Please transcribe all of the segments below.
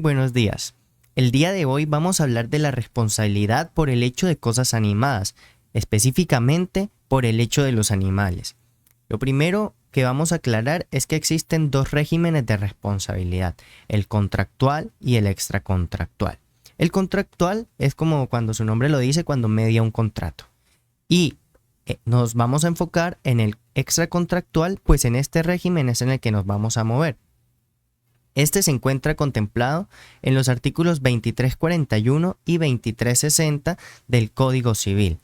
Buenos días. El día de hoy vamos a hablar de la responsabilidad por el hecho de cosas animadas, específicamente por el hecho de los animales. Lo primero que vamos a aclarar es que existen dos regímenes de responsabilidad, el contractual y el extracontractual. El contractual es como cuando su nombre lo dice, cuando media un contrato. Y nos vamos a enfocar en el extracontractual, pues en este régimen es en el que nos vamos a mover. Este se encuentra contemplado en los artículos 2341 y 2360 del Código Civil.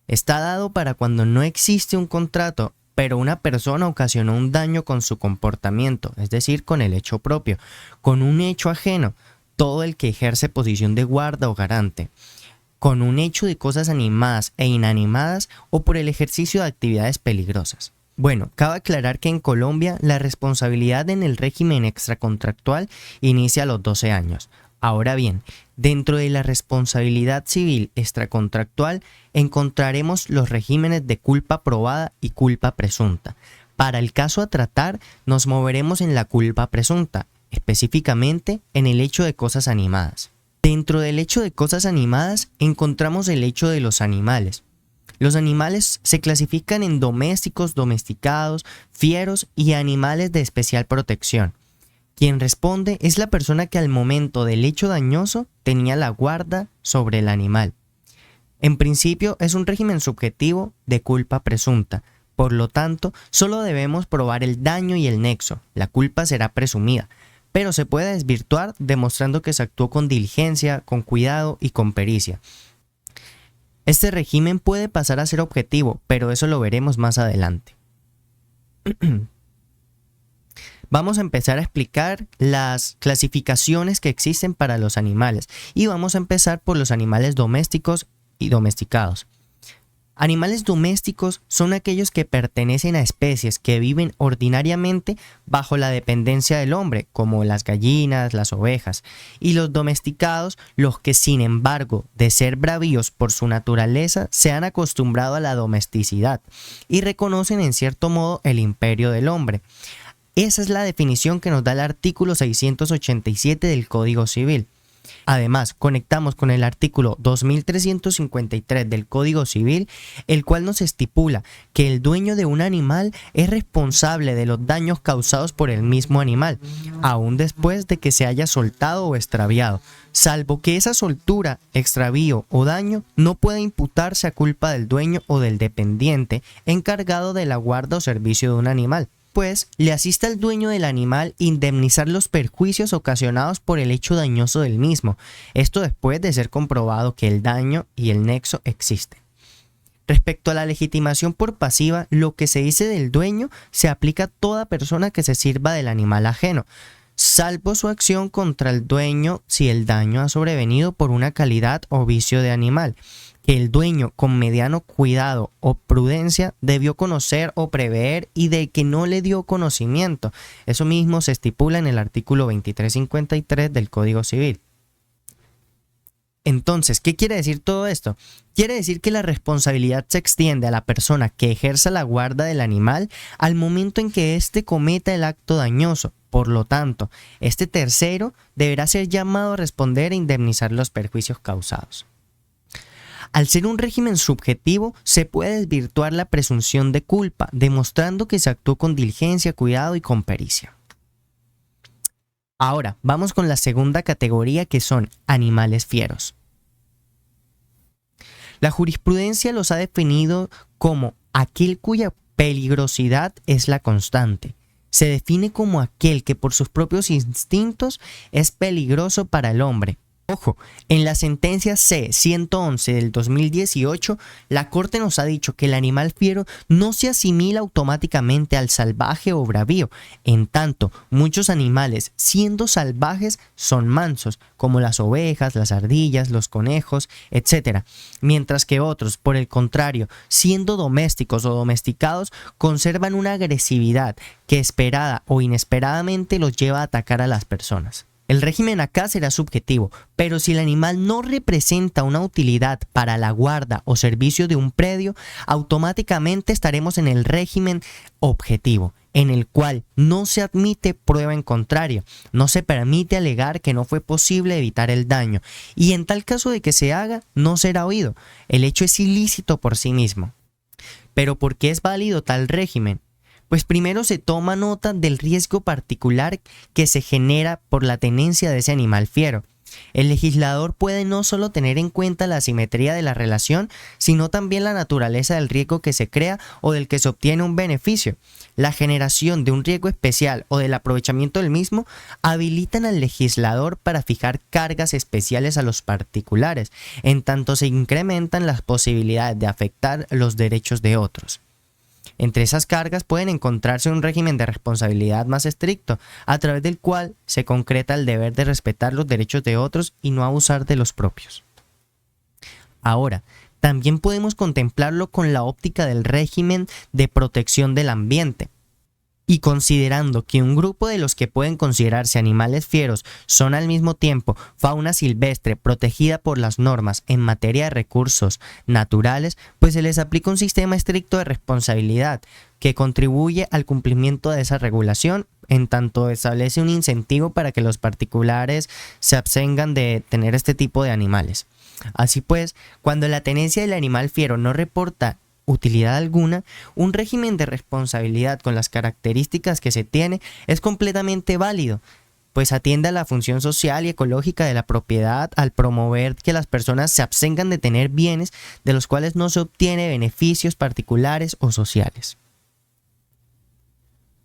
Está dado para cuando no existe un contrato, pero una persona ocasionó un daño con su comportamiento, es decir, con el hecho propio, con un hecho ajeno, todo el que ejerce posición de guarda o garante, con un hecho de cosas animadas e inanimadas o por el ejercicio de actividades peligrosas. Bueno, cabe aclarar que en Colombia la responsabilidad en el régimen extracontractual inicia a los 12 años. Ahora bien, dentro de la responsabilidad civil extracontractual encontraremos los regímenes de culpa probada y culpa presunta. Para el caso a tratar, nos moveremos en la culpa presunta, específicamente en el hecho de cosas animadas. Dentro del hecho de cosas animadas encontramos el hecho de los animales. Los animales se clasifican en domésticos, domesticados, fieros y animales de especial protección. Quien responde es la persona que al momento del hecho dañoso tenía la guarda sobre el animal. En principio es un régimen subjetivo de culpa presunta. Por lo tanto, solo debemos probar el daño y el nexo. La culpa será presumida, pero se puede desvirtuar demostrando que se actuó con diligencia, con cuidado y con pericia. Este régimen puede pasar a ser objetivo, pero eso lo veremos más adelante. Vamos a empezar a explicar las clasificaciones que existen para los animales y vamos a empezar por los animales domésticos y domesticados. Animales domésticos son aquellos que pertenecen a especies que viven ordinariamente bajo la dependencia del hombre, como las gallinas, las ovejas, y los domesticados, los que sin embargo, de ser bravíos por su naturaleza, se han acostumbrado a la domesticidad y reconocen en cierto modo el imperio del hombre. Esa es la definición que nos da el artículo 687 del Código Civil. Además, conectamos con el artículo 2353 del Código Civil, el cual nos estipula que el dueño de un animal es responsable de los daños causados por el mismo animal, aun después de que se haya soltado o extraviado, salvo que esa soltura, extravío o daño no pueda imputarse a culpa del dueño o del dependiente encargado de la guarda o servicio de un animal. Pues le asiste al dueño del animal indemnizar los perjuicios ocasionados por el hecho dañoso del mismo, esto después de ser comprobado que el daño y el nexo existen. Respecto a la legitimación por pasiva, lo que se dice del dueño se aplica a toda persona que se sirva del animal ajeno, salvo su acción contra el dueño si el daño ha sobrevenido por una calidad o vicio de animal, que el dueño con mediano cuidado o prudencia debió conocer o prever y de que no le dio conocimiento. Eso mismo se estipula en el artículo 2353 del Código Civil. Entonces, ¿qué quiere decir todo esto? Quiere decir que la responsabilidad se extiende a la persona que ejerza la guarda del animal al momento en que éste cometa el acto dañoso. Por lo tanto, este tercero deberá ser llamado a responder e indemnizar los perjuicios causados. Al ser un régimen subjetivo, se puede desvirtuar la presunción de culpa, demostrando que se actuó con diligencia, cuidado y con pericia. Ahora, vamos con la segunda categoría, que son animales fieros. La jurisprudencia los ha definido como aquel cuya peligrosidad es la constante. Se define como aquel que por sus propios instintos es peligroso para el hombre. Ojo, en la sentencia C-111 del 2018, la Corte nos ha dicho que el animal fiero no se asimila automáticamente al salvaje o bravío, en tanto muchos animales, siendo salvajes, son mansos, como las ovejas, las ardillas, los conejos, etc. Mientras que otros, por el contrario, siendo domésticos o domesticados, conservan una agresividad que esperada o inesperadamente los lleva a atacar a las personas. El régimen acá será subjetivo, pero si el animal no representa una utilidad para la guarda o servicio de un predio, automáticamente estaremos en el régimen objetivo, en el cual no se admite prueba en contrario, no se permite alegar que no fue posible evitar el daño, y en tal caso de que se haga, no será oído. El hecho es ilícito por sí mismo. ¿Pero por qué es válido tal régimen? Pues primero se toma nota del riesgo particular que se genera por la tenencia de ese animal fiero. El legislador puede no solo tener en cuenta la asimetría de la relación, sino también la naturaleza del riesgo que se crea o del que se obtiene un beneficio. La generación de un riesgo especial o del aprovechamiento del mismo habilitan al legislador para fijar cargas especiales a los particulares, en tanto se incrementan las posibilidades de afectar los derechos de otros. Entre esas cargas pueden encontrarse un régimen de responsabilidad más estricto, a través del cual se concreta el deber de respetar los derechos de otros y no abusar de los propios. Ahora, también podemos contemplarlo con la óptica del régimen de protección del ambiente. Y considerando que un grupo de los que pueden considerarse animales fieros son al mismo tiempo fauna silvestre protegida por las normas en materia de recursos naturales, pues se les aplica un sistema estricto de responsabilidad que contribuye al cumplimiento de esa regulación, en tanto establece un incentivo para que los particulares se abstengan de tener este tipo de animales. Así pues, cuando la tenencia del animal fiero no reporta utilidad alguna, un régimen de responsabilidad con las características que se tiene es completamente válido, pues atiende a la función social y ecológica de la propiedad al promover que las personas se abstengan de tener bienes de los cuales no se obtiene beneficios particulares o sociales.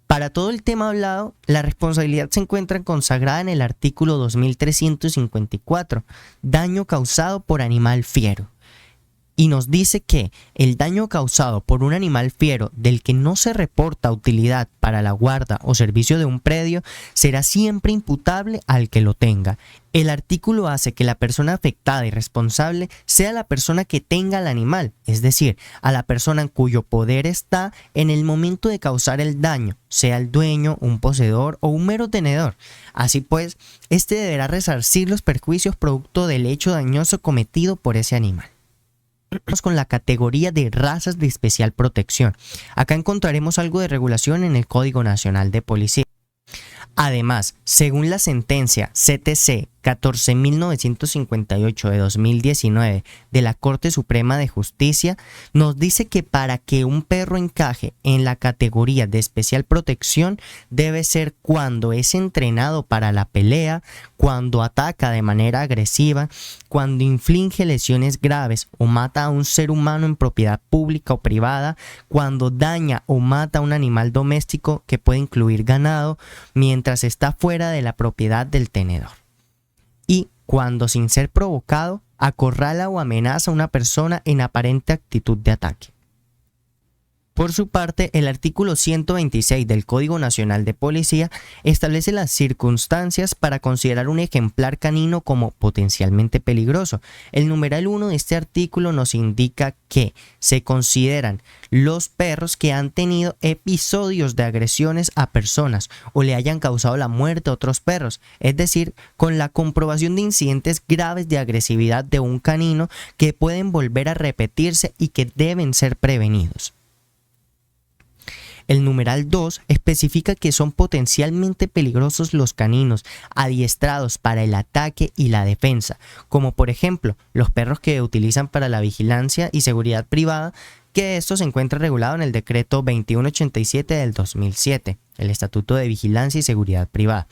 Para todo el tema hablado, la responsabilidad se encuentra consagrada en el artículo 2354, daño causado por animal fiero. Y nos dice que el daño causado por un animal fiero del que no se reporta utilidad para la guarda o servicio de un predio será siempre imputable al que lo tenga. El artículo hace que la persona afectada y responsable sea la persona que tenga el animal, es decir, a la persona en cuyo poder está en el momento de causar el daño, sea el dueño, un poseedor o un mero tenedor. Así pues, este deberá resarcir los perjuicios producto del hecho dañoso cometido por ese animal. Con la categoría de razas de especial protección. Acá encontraremos algo de regulación en el Código Nacional de Policía. Además, según la sentencia CTC 14.958 de 2019 de la Corte Suprema de Justicia, nos dice que para que un perro encaje en la categoría de especial protección debe ser cuando es entrenado para la pelea, cuando ataca de manera agresiva, cuando inflige lesiones graves o mata a un ser humano en propiedad pública o privada, cuando daña o mata a un animal doméstico que puede incluir ganado, mientras está fuera de la propiedad del tenedor. Y cuando, sin ser provocado, acorrala o amenaza a una persona en aparente actitud de ataque. Por su parte, el artículo 126 del Código Nacional de Policía establece las circunstancias para considerar un ejemplar canino como potencialmente peligroso. El numeral 1 de este artículo nos indica que se consideran los perros que han tenido episodios de agresiones a personas o le hayan causado la muerte a otros perros, es decir, con la comprobación de incidentes graves de agresividad de un canino que pueden volver a repetirse y que deben ser prevenidos. El numeral 2 especifica que son potencialmente peligrosos los caninos adiestrados para el ataque y la defensa, como por ejemplo los perros que utilizan para la vigilancia y seguridad privada, que esto se encuentra regulado en el decreto 2187 del 2007, el Estatuto de Vigilancia y Seguridad Privada.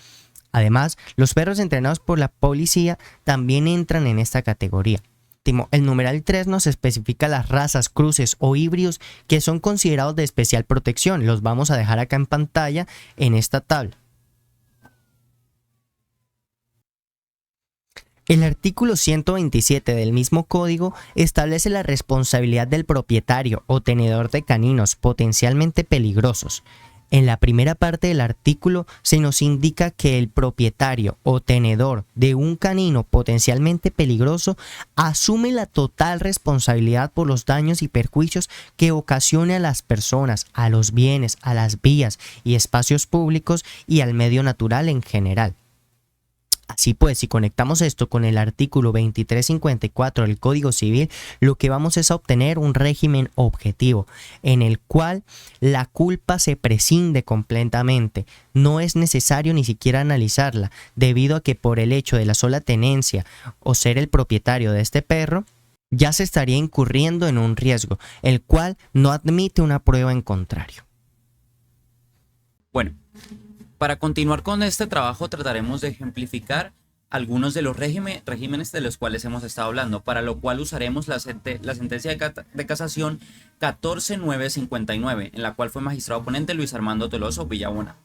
Además, los perros entrenados por la policía también entran en esta categoría. El numeral 3 nos especifica las razas, cruces o híbridos que son considerados de especial protección. Los vamos a dejar acá en pantalla en esta tabla. El artículo 127 del mismo código establece la responsabilidad del propietario o tenedor de caninos potencialmente peligrosos. En la primera parte del artículo se nos indica que el propietario o tenedor de un canino potencialmente peligroso asume la total responsabilidad por los daños y perjuicios que ocasione a las personas, a los bienes, a las vías y espacios públicos y al medio natural en general. Así pues, si conectamos esto con el artículo 2354 del Código Civil, lo que vamos es a obtener un régimen objetivo en el cual la culpa se prescinde completamente. No es necesario ni siquiera analizarla, debido a que por el hecho de la sola tenencia o ser el propietario de este perro, ya se estaría incurriendo en un riesgo, el cual no admite una prueba en contrario. Bueno, para continuar con este trabajo trataremos de ejemplificar algunos de los regímenes de los cuales hemos estado hablando, para lo cual usaremos la sentencia de casación 14959, en la cual fue magistrado ponente Luis Armando Toloso Villabona.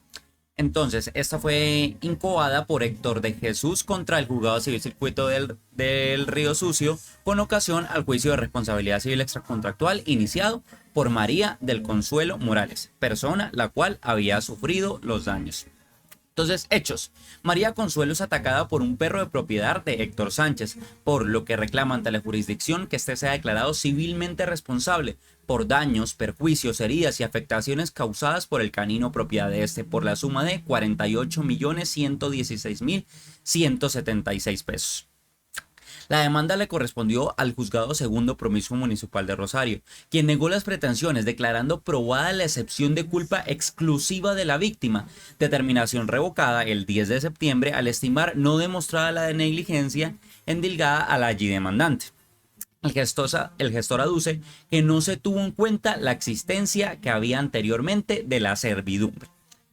Entonces, esta fue incoada por Héctor de Jesús contra el Juzgado Civil Circuito del Río Sucio con ocasión al juicio de responsabilidad civil extracontractual iniciado por María del Consuelo Morales, persona la cual había sufrido los daños. Entonces, hechos. María Consuelo es atacada por un perro de propiedad de Héctor Sánchez, por lo que reclama ante la jurisdicción que éste sea declarado civilmente responsable por daños, perjuicios, heridas y afectaciones causadas por el canino propiedad de este por la suma de 48.116.176 pesos. La demanda le correspondió al Juzgado Segundo Promiscuo Municipal de Rosario, quien negó las pretensiones declarando probada la excepción de culpa exclusiva de la víctima, determinación revocada el 10 de septiembre al estimar no demostrada la negligencia endilgada a la allí demandante. El gestor aduce que no se tuvo en cuenta la existencia que había anteriormente de la servidumbre.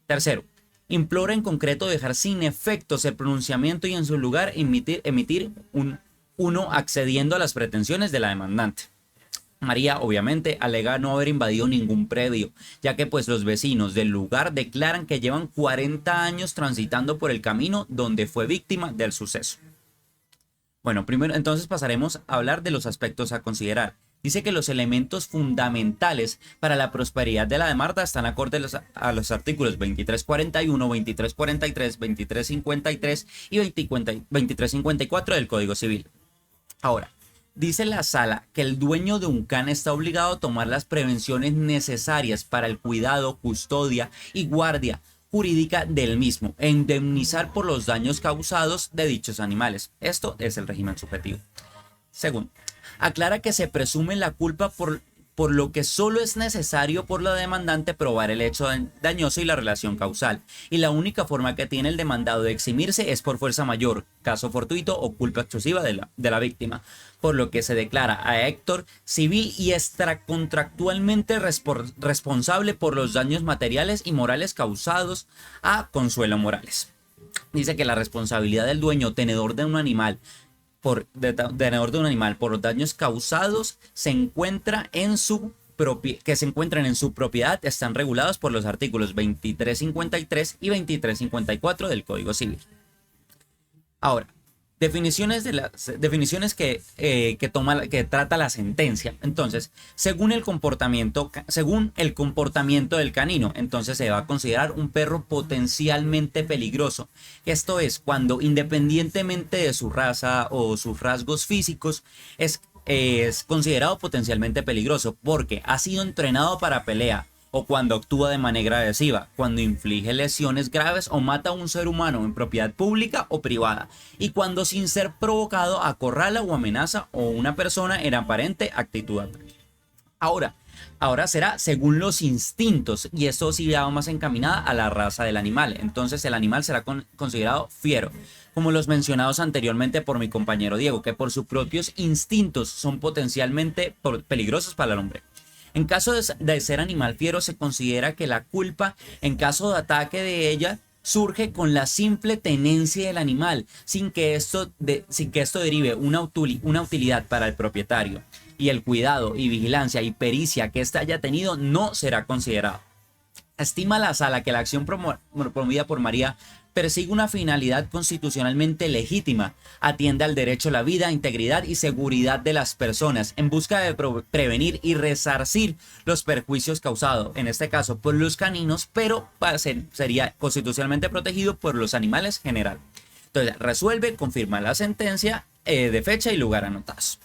Tercero, implora en concreto dejar sin efectos el pronunciamiento y en su lugar emitir uno accediendo a las pretensiones de la demandante. María obviamente alega no haber invadido ningún predio, ya que pues los vecinos del lugar declaran que llevan 40 años transitando por el camino donde fue víctima del suceso. Bueno, primero entonces pasaremos a hablar de los aspectos a considerar. Dice que los elementos fundamentales para la prosperidad de la demanda están acordes a los artículos 2341, 2343, 2353 y 2354 del Código Civil. Ahora, dice la sala que el dueño de un can está obligado a tomar las prevenciones necesarias para el cuidado, custodia y guardia jurídica del mismo e indemnizar por los daños causados de dichos animales. Esto es el régimen subjetivo. Segundo, aclara que se presume la culpa por lo que solo es necesario por la demandante probar el hecho dañoso y la relación causal, y la única forma que tiene el demandado de eximirse es por fuerza mayor, caso fortuito o culpa exclusiva de la víctima, por lo que se declara a Héctor civil y extracontractualmente responsable por los daños materiales y morales causados a Consuelo Morales. Dice que la responsabilidad del dueño tenedor de un animal por los daños causados que se encuentran en su propiedad están regulados por los artículos 2353 y 2354 del Código Civil. Ahora, definiciones que trata la sentencia. Entonces, según el comportamiento del canino, entonces se va a considerar un perro potencialmente peligroso. Esto es cuando, independientemente de su raza o sus rasgos físicos, es considerado potencialmente peligroso porque ha sido entrenado para pelea, o cuando actúa de manera agresiva, cuando inflige lesiones graves o mata a un ser humano en propiedad pública o privada, y cuando sin ser provocado acorrala o amenaza a una persona en aparente actitud ataque. Ahora será según los instintos, y esto sí va más encaminada a la raza del animal. Entonces el animal será considerado fiero, como los mencionados anteriormente por mi compañero Diego, que por sus propios instintos son potencialmente peligrosos para el hombre. En caso de ser animal fiero, se considera que la culpa, en caso de ataque de ella, surge con la simple tenencia del animal, sin que esto derive una utilidad para el propietario. Y el cuidado y vigilancia y pericia que éste haya tenido no será considerado. Estima la sala que la acción promovida por María persigue una finalidad constitucionalmente legítima, atiende al derecho a la vida, integridad y seguridad de las personas en busca de prevenir y resarcir los perjuicios causados, en este caso por los caninos, pero sería constitucionalmente protegido por los animales en general. Entonces resuelve, confirma la sentencia de fecha y lugar anotados.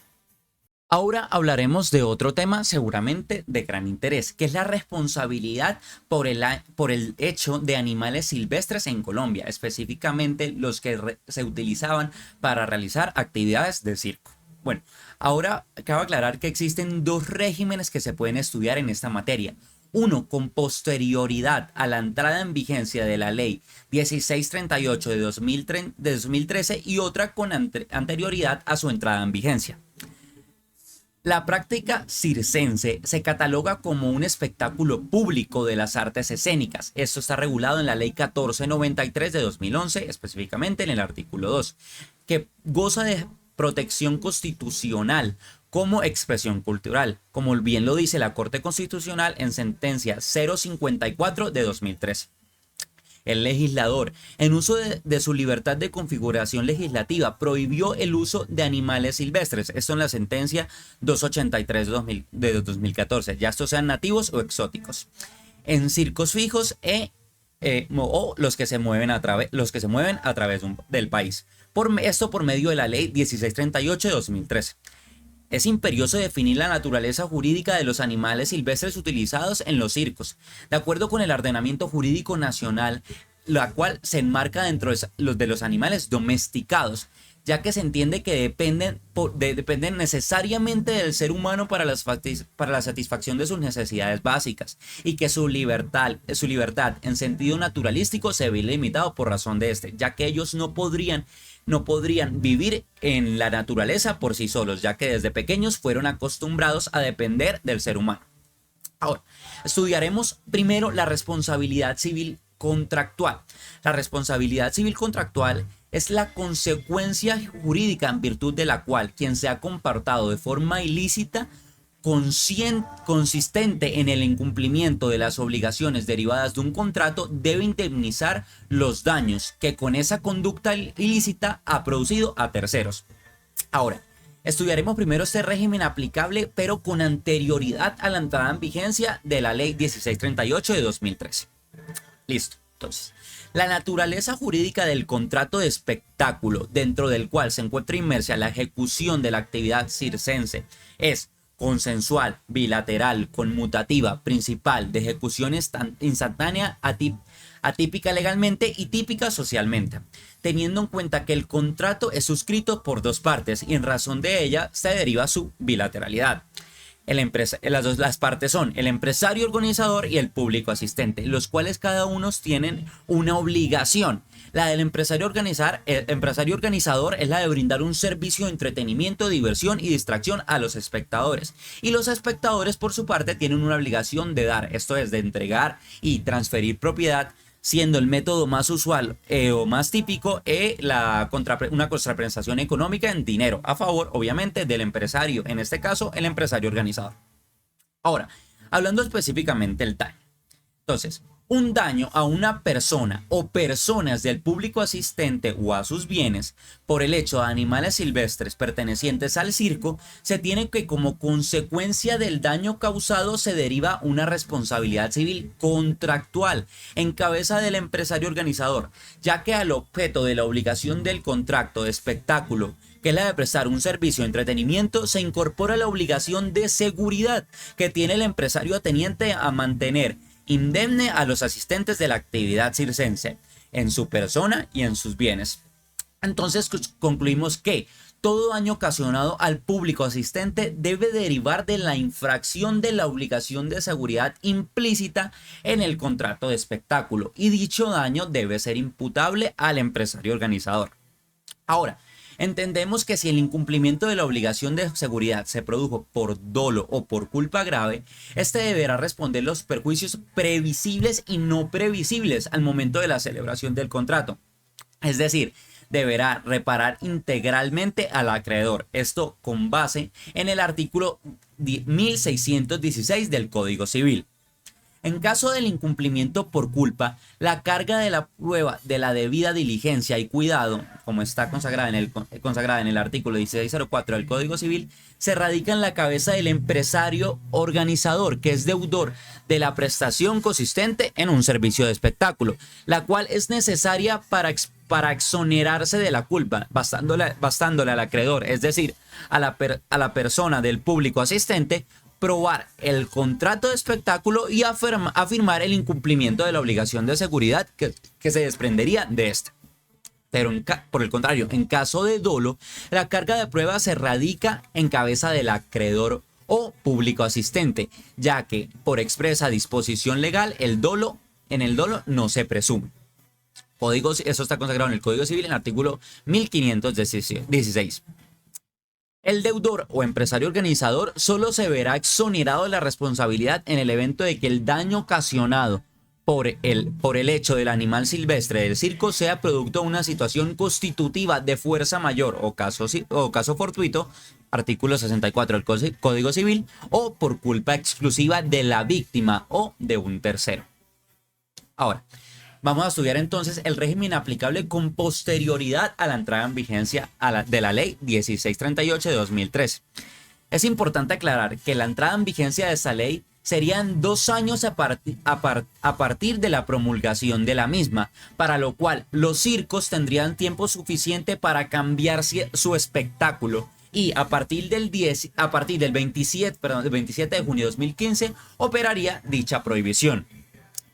Ahora hablaremos de otro tema seguramente de gran interés, que es la responsabilidad por el hecho de animales silvestres en Colombia, específicamente los que se utilizaban para realizar actividades de circo. Bueno, ahora cabe aclarar que existen dos regímenes que se pueden estudiar en esta materia. Uno con posterioridad a la entrada en vigencia de la ley 1638 de 2013 y otra con anterioridad a su entrada en vigencia. La práctica circense se cataloga como un espectáculo público de las artes escénicas. Esto está regulado en la Ley 1493 de 2011, específicamente en el artículo 2, que goza de protección constitucional como expresión cultural, como bien lo dice la Corte Constitucional en sentencia 054 de 2013. El legislador, en uso de su libertad de configuración legislativa, prohibió el uso de animales silvestres. Esto en la sentencia 283 de 2014, ya estos sean nativos o exóticos, en circos fijos o los que se mueven a través del país. Esto por medio de la ley 1638 de 2013. Es imperioso definir la naturaleza jurídica de los animales silvestres utilizados en los circos, de acuerdo con el ordenamiento jurídico nacional, la cual se enmarca dentro de los animales domesticados, ya que se entiende que dependen necesariamente del ser humano para la satisfacción de sus necesidades básicas, y que su libertad en sentido naturalístico se ve limitado por razón de este, ya que ellos no podrían vivir en la naturaleza por sí solos, ya que desde pequeños fueron acostumbrados a depender del ser humano. Ahora, estudiaremos primero la responsabilidad civil contractual. La responsabilidad civil contractual es la consecuencia jurídica en virtud de la cual quien se ha comportado de forma ilícita consistente en el incumplimiento de las obligaciones derivadas de un contrato debe indemnizar los daños que con esa conducta ilícita ha producido a terceros. Ahora, estudiaremos primero este régimen aplicable pero con anterioridad a la entrada en vigencia de la ley 1638 de 2013. Listo, entonces, la naturaleza jurídica del contrato de espectáculo dentro del cual se encuentra inmersa la ejecución de la actividad circense es consensual, bilateral, conmutativa, principal, de ejecución instantánea, atípica legalmente y típica socialmente, teniendo en cuenta que el contrato es suscrito por dos partes y en razón de ella se deriva su bilateralidad. Las partes son el empresario organizador y el público asistente, los cuales cada uno tienen una obligación. La del empresario organizador es la de brindar un servicio de entretenimiento, diversión y distracción a los espectadores. Y los espectadores, por su parte, tienen una obligación de dar, esto es, de entregar y transferir propiedad, siendo el método más usual o más típico una contraprestación económica en dinero, a favor, obviamente, del empresario, en este caso, el empresario organizador. Ahora, hablando específicamente del daño. Entonces, un daño a una persona o personas del público asistente o a sus bienes por el hecho de animales silvestres pertenecientes al circo, se tiene que como consecuencia del daño causado se deriva una responsabilidad civil contractual en cabeza del empresario organizador, ya que al objeto de la obligación del contrato de espectáculo, que es la de prestar un servicio de entretenimiento, se incorpora la obligación de seguridad que tiene el empresario ateniente a mantener indemne a los asistentes de la actividad circense en su persona y en sus bienes. Entonces concluimos que todo daño ocasionado al público asistente debe derivar de la infracción de la obligación de seguridad implícita en el contrato de espectáculo, y dicho daño debe ser imputable al empresario organizador. Ahora, entendemos que si el incumplimiento de la obligación de seguridad se produjo por dolo o por culpa grave, este deberá responder los perjuicios previsibles y no previsibles al momento de la celebración del contrato. Es decir, deberá reparar integralmente al acreedor. Esto con base en el artículo 1616 del Código Civil. En caso del incumplimiento por culpa, la carga de la prueba de la debida diligencia y cuidado, como está consagrada en el artículo 1604 del Código Civil, se radica en la cabeza del empresario organizador, que es deudor de la prestación consistente en un servicio de espectáculo, la cual es necesaria para para exonerarse de la culpa, bastándole al acreedor, es decir, a la persona del público asistente, probar el contrato de espectáculo y afirmar el incumplimiento de la obligación de seguridad que se desprendería de este. Pero por el contrario, en caso de dolo, la carga de prueba se radica en cabeza del acreedor o público asistente, ya que por expresa disposición legal en el dolo no se presume. Eso está consagrado en el Código Civil en el artículo 1516. El deudor o empresario organizador solo se verá exonerado de la responsabilidad en el evento de que el daño ocasionado por el hecho del animal silvestre del circo sea producto de una situación constitutiva de fuerza mayor o caso fortuito, artículo 64 del Código Civil, o por culpa exclusiva de la víctima o de un tercero. Ahora, vamos a estudiar entonces el régimen aplicable con posterioridad a la entrada en vigencia de la Ley 1638 de 2013. Es importante aclarar que la entrada en vigencia de esta ley serían 2 años a partir de la promulgación de la misma, para lo cual los circos tendrían tiempo suficiente para cambiar su espectáculo y a partir del 27 de junio de 2015 operaría dicha prohibición.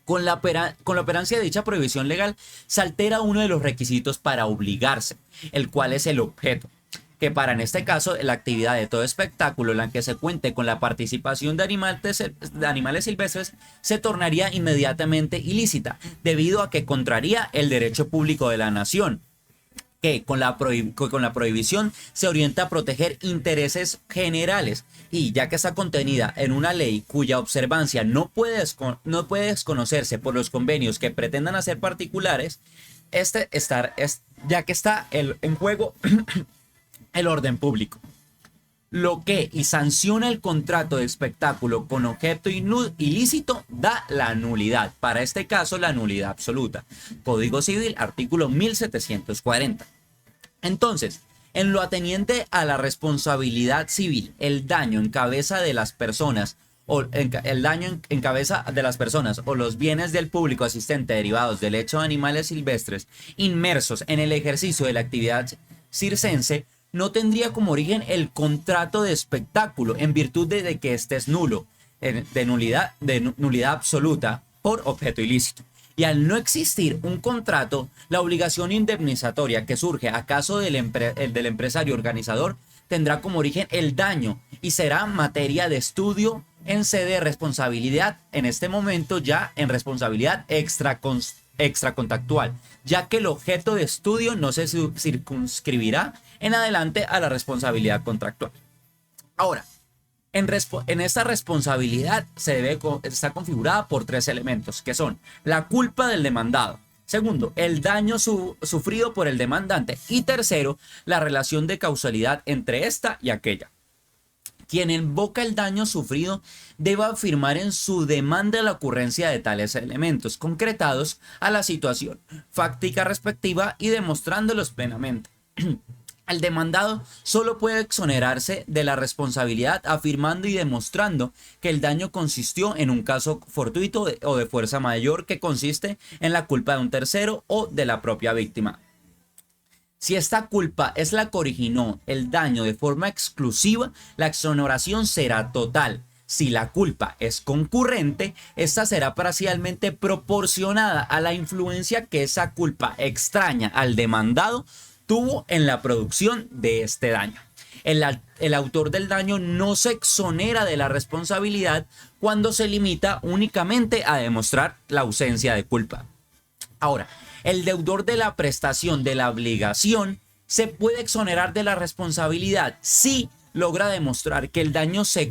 Con la operancia de dicha prohibición legal se altera uno de los requisitos para obligarse, el cual es el objeto, que para en este caso la actividad de todo espectáculo en la que se cuente con la participación de animales silvestres se tornaría inmediatamente ilícita, debido a que contraría el derecho público de la nación, que con la prohibición se orienta a proteger intereses generales, y ya que está contenida en una ley cuya observancia no puede desconocerse por los convenios que pretendan hacer particulares, ya que está en juego el orden público, lo que y sanciona el contrato de espectáculo con objeto ilícito da la nulidad. Para este caso, la nulidad absoluta. Código Civil, artículo 1740. Entonces, en lo ateniente a la responsabilidad civil, el daño en cabeza de las personas o los bienes del público asistente derivados del hecho de animales silvestres inmersos en el ejercicio de la actividad circense no tendría como origen el contrato de espectáculo, en virtud de que este es nulo, de nulidad absoluta por objeto ilícito. Y al no existir un contrato, la obligación indemnizatoria que surge a caso del empresario organizador tendrá como origen el daño y será materia de estudio en sede de responsabilidad, en este momento ya en responsabilidad extracontactual, ya que el objeto de estudio no se circunscribirá en adelante a la responsabilidad contractual. Ahora, en esta responsabilidad está configurada por 3 elementos, que son la culpa del demandado, segundo, el daño sufrido por el demandante, y tercero, la relación de causalidad entre esta y aquella. Quien invoca el daño sufrido debe afirmar en su demanda la ocurrencia de tales elementos concretados a la situación fáctica respectiva y demostrándolos plenamente. El demandado solo puede exonerarse de la responsabilidad afirmando y demostrando que el daño consistió en un caso fortuito o de fuerza mayor que consiste en la culpa de un tercero o de la propia víctima. Si esta culpa es la que originó el daño de forma exclusiva, la exoneración será total. Si la culpa es concurrente, esta será parcialmente proporcionada a la influencia que esa culpa extraña al demandado tuvo en la producción de este daño. El autor del daño no se exonera de la responsabilidad cuando se limita únicamente a demostrar la ausencia de culpa. Ahora, el deudor de la prestación de la obligación se puede exonerar de la responsabilidad si logra demostrar que el daño se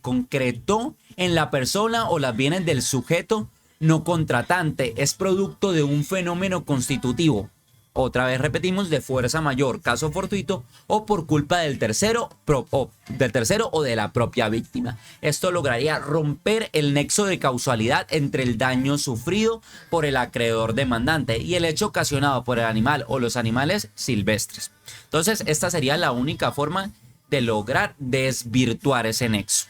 concretó en la persona o los bienes del sujeto no contratante, es producto de un fenómeno constitutivo. Otra vez repetimos, de fuerza mayor, caso fortuito, o por culpa del tercero o de la propia víctima. Esto lograría romper el nexo de causalidad entre el daño sufrido por el acreedor demandante y el hecho ocasionado por el animal o los animales silvestres. Entonces, esta sería la única forma de lograr desvirtuar ese nexo.